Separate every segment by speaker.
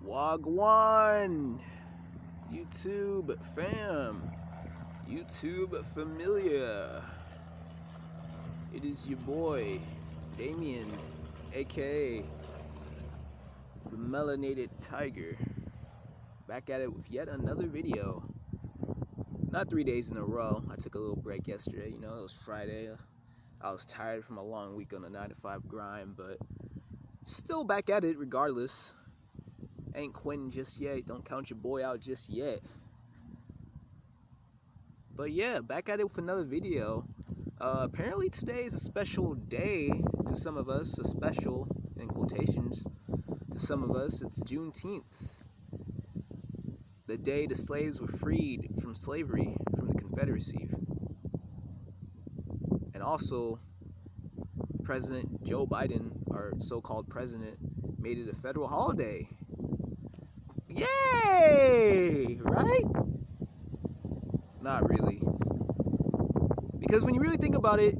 Speaker 1: Wagwan, YouTube fam, YouTube familia. It is your boy, Damien, aka the Melanated Tiger, back at it with yet another video. Not 3 days in a row. I took a little break yesterday, it was Friday. I was tired from a long week on the 9-to-5 grind, but still back at it regardless. Ain't quitting just yet. Don't count your boy out just yet. But yeah, back at it with another video. Apparently today is a special day to some of us. A special, in quotations, to some of us. It's Juneteenth. The day the slaves were freed from slavery from the Confederacy. And also, President Joe Biden, our so-called president, made it a federal holiday. Yay! Right? Not really. Because when you really think about it,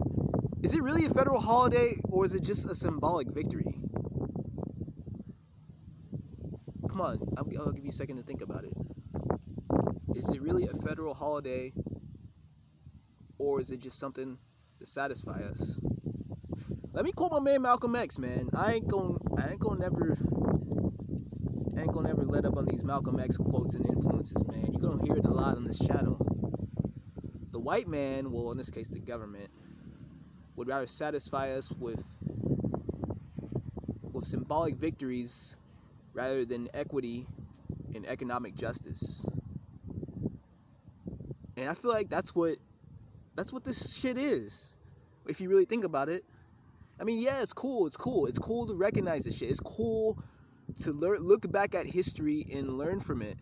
Speaker 1: is it really a federal holiday or is it just a symbolic victory? Come on, I'll give you a second to think about it. Is it really a federal holiday or is it just something to satisfy us? Let me quote my man Malcolm X, man. I ain't gonna never let up on these Malcolm X quotes and influences, man. You're gonna hear it a lot on this channel. The white man, well, in this case the government, would rather satisfy us with symbolic victories rather than equity and economic justice. And I feel like that's what this shit is, if you really think about it. I mean, yeah, it's cool. It's cool to recognize this shit. It's cool to look back at history and learn from it.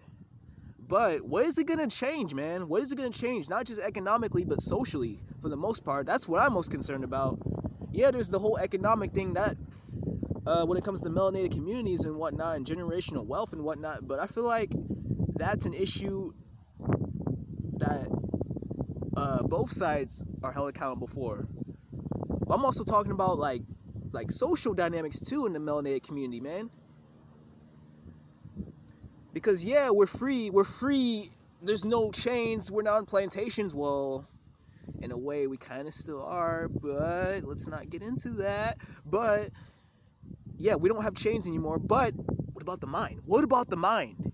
Speaker 1: But what is it going to change, man? What is it going to change? Not just economically, but socially, for the most part. That's what I'm most concerned about. Yeah, there's the whole economic thing that, when it comes to melanated communities and whatnot, and generational wealth and whatnot, but I feel like that's an issue that both sides are held accountable for. But I'm also talking about like social dynamics too in the melanated community, man. Because yeah, we're free, there's no chains, we're not on plantations. Well, in a way we kind of still are, but let's not get into that. But yeah, we don't have chains anymore, but what about the mind? What about the mind?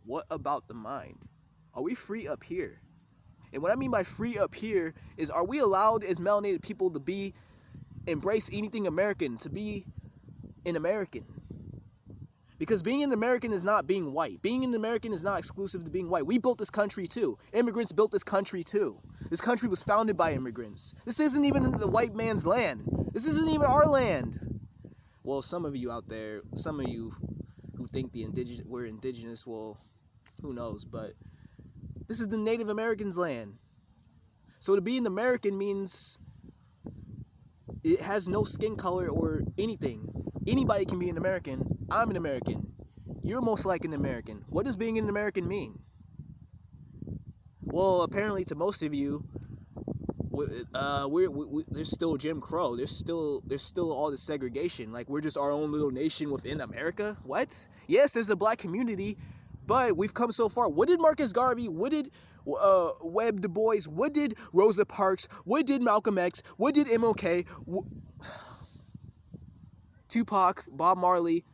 Speaker 1: What about the mind? Are we free up here? And what I mean by free up here is, are we allowed as melanated people to embrace anything American, to be an American? Because being an American is not being white. Being an American is not exclusive to being white. We built this country too. Immigrants built this country too. This country was founded by immigrants. This isn't even the white man's land. This isn't even our land. Well, some of you out there, some of you who think we're indigenous, well, who knows, but this is the Native Americans' land. So to be an American means it has no skin color or anything. Anybody can be an American. I'm an American. You're most like an American. What does being an American mean? Well, apparently to most of you, there's still Jim Crow. There's still all this segregation. Like, we're just our own little nation within America. What? Yes, there's a black community, but we've come so far. What did Marcus Garvey? What did Webb Du Bois? What did Rosa Parks? What did Malcolm X? What did MLK? Tupac, Bob Marley,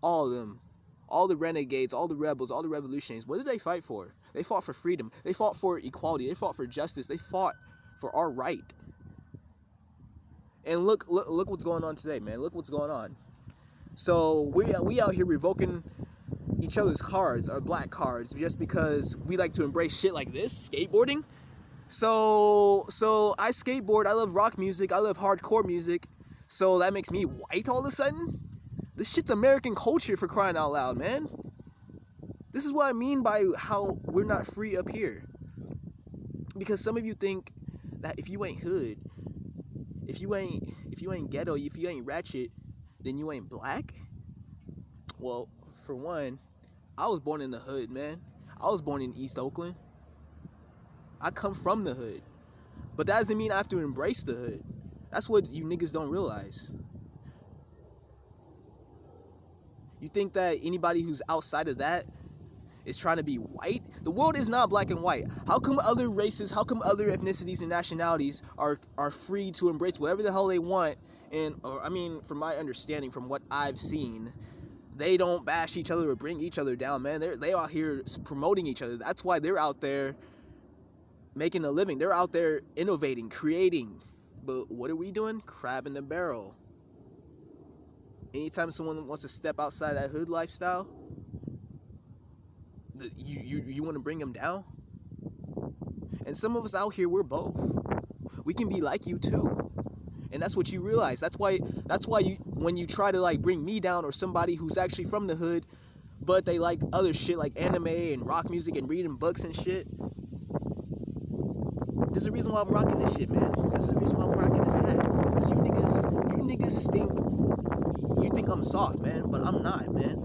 Speaker 1: all of them, all the renegades, all the rebels, all the revolutionaries. What did they fight for? They fought for freedom. They fought for equality. They fought for justice. They fought for our right. And look what's going on today, man. Look what's going on. So we out here revoking each other's cards, our black cards, just because we like to embrace shit like this, skateboarding. So I skateboard. I love rock music. I love hardcore music. So that makes me white all of a sudden? This shit's American culture, for crying out loud, man. This is what I mean by how we're not free up here. Because some of you think that if you ain't hood, if you ain't ghetto, if you ain't ratchet, then you ain't black. Well, for one, I was born in the hood, man. I was born in East Oakland. I come from the hood. But that doesn't mean I have to embrace the hood. That's what you niggas don't realize. You think that anybody who's outside of that is trying to be white? The world is not black and white. How come other races, how come other ethnicities and nationalities are free to embrace whatever the hell they want? And, or, I mean, from my understanding, from what I've seen, they don't bash each other or bring each other down, man. They out here promoting each other. That's why they're out there making a living. They're out there innovating, creating. But what are we doing? Crab in the barrel. Anytime someone wants to step outside that hood lifestyle, you want to bring them down? And some of us out here, we're both. We can be like you too. And that's what you realize. That's why you, when you try to like bring me down or somebody who's actually from the hood, but they like other shit like anime and rock music and reading books and shit. There's a reason why I'm rocking this shit, man. There's a reason why I'm rocking this hat. Because you niggas think, you think I'm soft, man, but I'm not, man.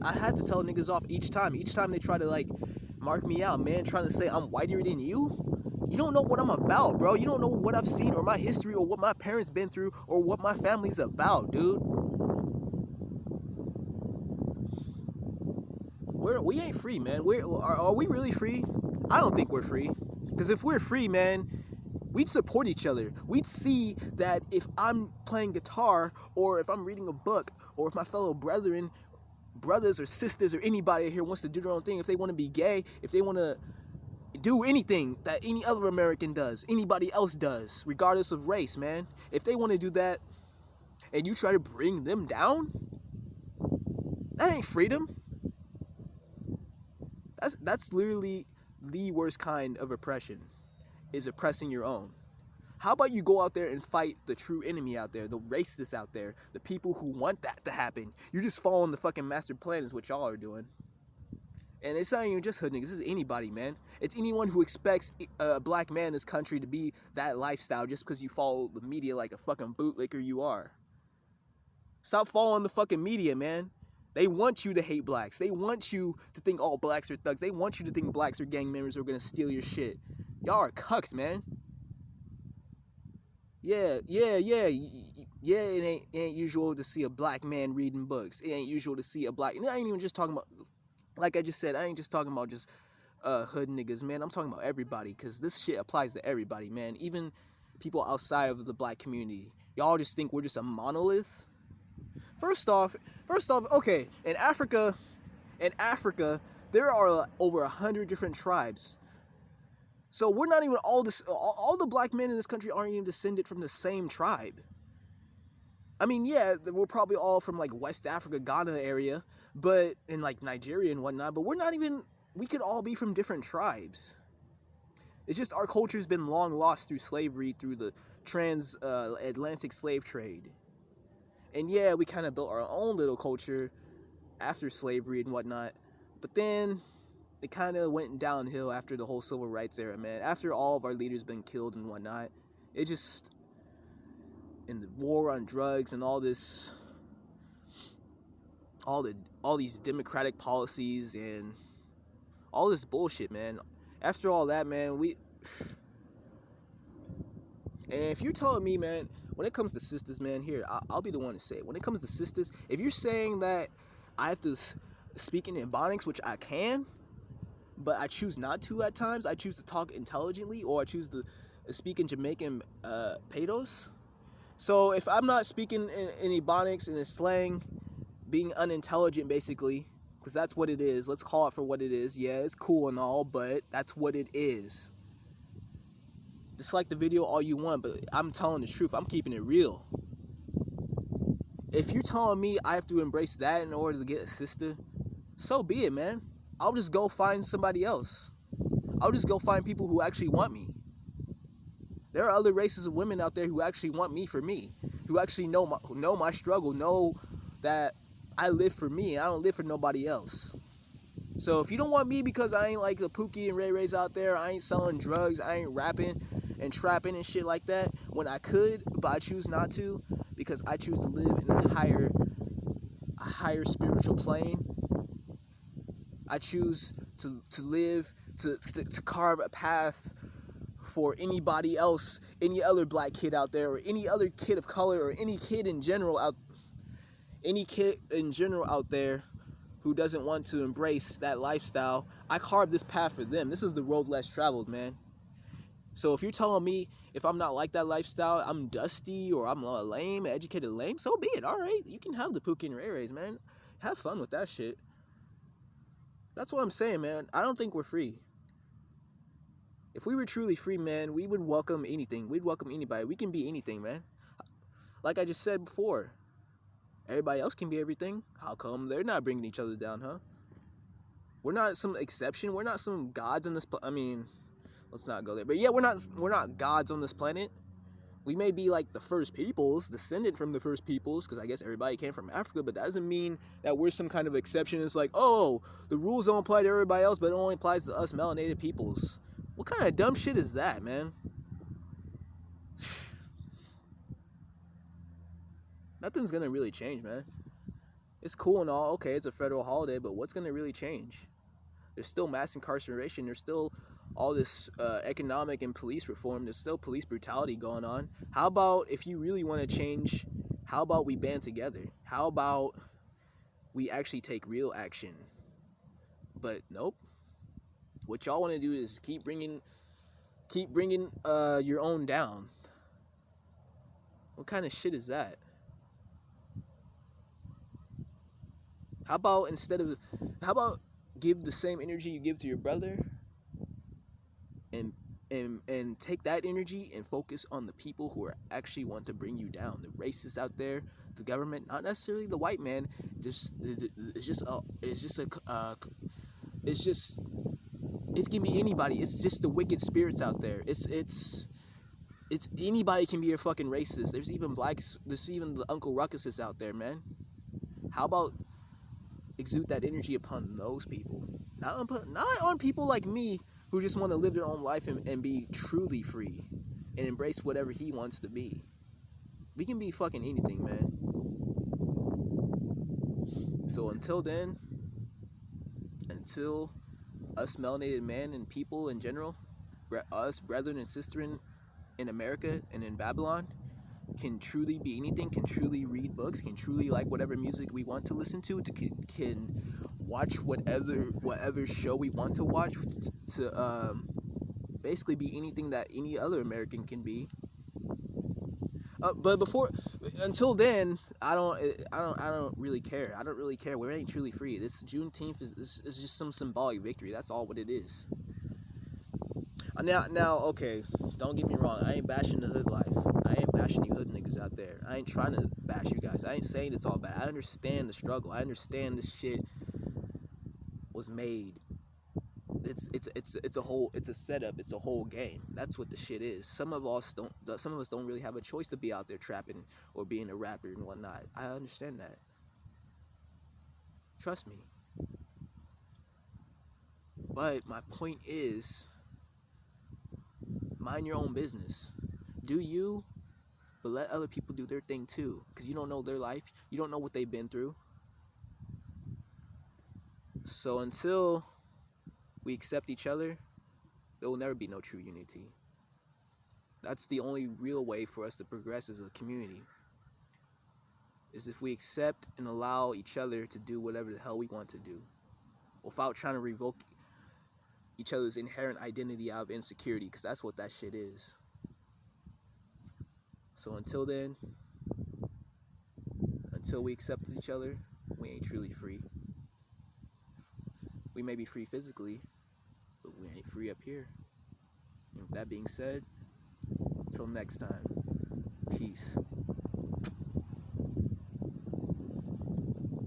Speaker 1: I had to tell niggas off each time. Each time they try to like mark me out, man, trying to say I'm whiter than you. You don't know what I'm about, bro. You don't know what I've seen or my history or what my parents been through or what my family's about, dude. We ain't free, man. Are we really free? I don't think we're free. Because if we're free, man, we'd support each other. We'd see that if I'm playing guitar or if I'm reading a book or if my fellow brothers or sisters or anybody here wants to do their own thing, if they want to be gay, if they want to do anything that any other American does, anybody else does, regardless of race, man, if they want to do that and you try to bring them down, that ain't freedom. That's literally the worst kind of oppression, is oppressing your own. How about you go out there and fight the true enemy out there, the racists out there, the people who want that to happen? You're just following the fucking master plan is what y'all are doing. And it's not even just hood niggas, it's anybody, man. It's anyone who expects a black man in this country to be that lifestyle just because you follow the media like a fucking bootlicker you are. Stop following the fucking media, man. They want you to hate blacks. They want you to think all blacks are thugs. They want you to think blacks are gang members who are gonna steal your shit. Y'all are cucked, man. Yeah, it ain't usual to see a black man reading books. It ain't usual to see a black, and I ain't even just talking about, like I just said, I ain't just talking about just hood niggas, man. I'm talking about everybody, because this shit applies to everybody, man. Even people outside of the black community. Y'all just think we're just a monolith? First off, okay, in Africa, there are over 100 different tribes. So we're not even all the black men in this country aren't even descended from the same tribe. I mean, yeah, we're probably all from like West Africa, Ghana area, but in like Nigeria and whatnot, but we could all be from different tribes. It's just our culture's been long lost through slavery, through the transatlantic slave trade. And yeah, we kind of built our own little culture after slavery and whatnot, but then it kind of went downhill after the whole civil rights era, man. After all of our leaders been killed and whatnot, it just, and the war on drugs and all this, all these democratic policies and all this bullshit, man. After all that, man, and if you're telling me, man, when it comes to sisters, man, here, I'll be the one to say it. When it comes to sisters, if you're saying that I have to speak in Ebonics, which I can, but I choose not to at times, I choose to talk intelligently, or I choose to speak in Jamaican pedos. So if I'm not speaking in Ebonics and in slang, being unintelligent basically, because that's what it is, let's call it for what it is. Yeah, it's cool and all, but that's what it is. Dislike the video all you want, but I'm telling the truth. I'm keeping it real. If you're telling me I have to embrace that in order to get a sister, so be it, man. I'll just go find somebody else. I'll just go find people who actually want me. There are other races of women out there who actually want me for me, who actually know my struggle, know that I live for me. I don't live for nobody else. So if you don't want me because I ain't like the Pookie and Ray Rays out there, I ain't selling drugs, I ain't rapping and trapping and shit like that, when I could, but I choose not to, because I choose to live in a higher spiritual plane. I choose to live, to carve a path for anybody else, any other black kid out there, or any other kid of color, or any kid in general out. any kid in general out there who doesn't want to embrace that lifestyle, I carved this path for them. This is the road less traveled, man. So if you're telling me if I'm not like that lifestyle, I'm dusty or I'm a lame, educated lame, so be it. All right, you can have the Pookie and Ray Rays, man. Have fun with that shit. That's what I'm saying, man. I don't think we're free. If we were truly free, man, we would welcome anything. We'd welcome anybody. We can be anything, man. Like I just said before, everybody else can be everything. How come they're not bringing each other down, huh? We're not some exception. We're not some gods on this. I mean, let's not go there. But yeah, we're not gods on this planet. We may be like the first peoples, descended from the first peoples, because I guess everybody came from Africa, but that doesn't mean that we're some kind of exception. It's like, oh, the rules don't apply to everybody else, but it only applies to us melanated peoples. What kind of dumb shit is that, man? Nothing's gonna really change, man. It's cool and all, okay, it's a federal holiday, but what's gonna really change? There's still mass incarceration. There's still all this economic and police reform. There's still police brutality going on. How about if you really want to change, how about we band together? How about we actually take real action? But nope. What y'all want to do is keep bringing your own down. What kind of shit is that? How about give the same energy you give to your brother and take that energy and focus on the people who are actually want to bring you down, the racists out there, the government, not necessarily the white man. It can be anybody. It's just the wicked spirits out there. It's anybody can be a fucking racist. There's even blacks. There's even the Uncle Ruckuses out there, man. How about exude that energy upon those people, not on people like me who just want to live their own life and be truly free and embrace whatever he wants to be. We can be fucking anything, man. So until then, until us melanated men and people in general, us brethren and sisters in America and in Babylon, can truly be anything, can truly read books, can truly like whatever music we want to listen to can watch whatever show we want to watch, to basically be anything that any other American can be. But until then, I don't really care. I don't really care. We ain't truly free. This Juneteenth is just some symbolic victory. That's all what it is. Now, okay, don't get me wrong. I ain't bashing the hood life. I ain't bashing you hood niggas out there. I ain't trying to bash you guys. I ain't saying it's all bad. I understand the struggle. I understand this shit was made. It's a setup. It's a whole game. That's what the shit is. Some of us don't really have a choice to be out there trapping or being a rapper and whatnot. I understand that. Trust me. But my point is, mind your own business. Do you, but let other people do their thing too, because you don't know their life. You don't know what they've been through. So until we accept each other, there will never be no true unity. That's the only real way for us to progress as a community, is if we accept and allow each other to do whatever the hell we want to do, without trying to revoke each other's inherent identity out of insecurity, because that's what that shit is. So until then, until we accept each other, we ain't truly free. We may be free physically, but we ain't free up here. And with that being said, until next time, peace.